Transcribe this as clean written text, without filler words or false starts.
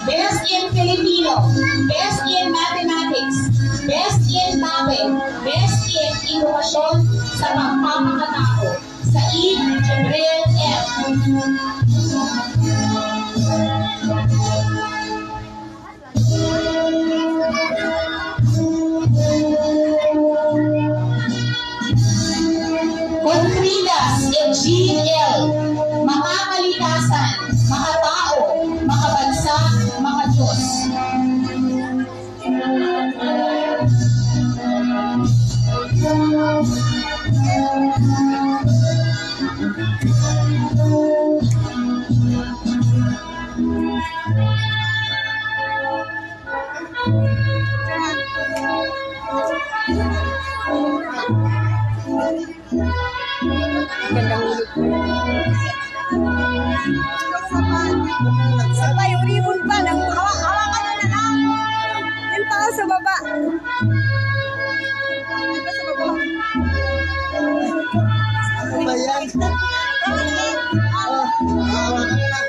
Best in Filipino, Best in Mathematics, Best in Mape, Best in Edukasyon sa Pagpapakatao. Said Jibril F. Contridas Eugene L. Makakalikasan, makatao, makabansa, makadiyos. Sabay, yung ribbon pa. Hawakan mo na lang. Yung paa sa baba. Ito sa baba. Ano ba yan? Hawakan mo na.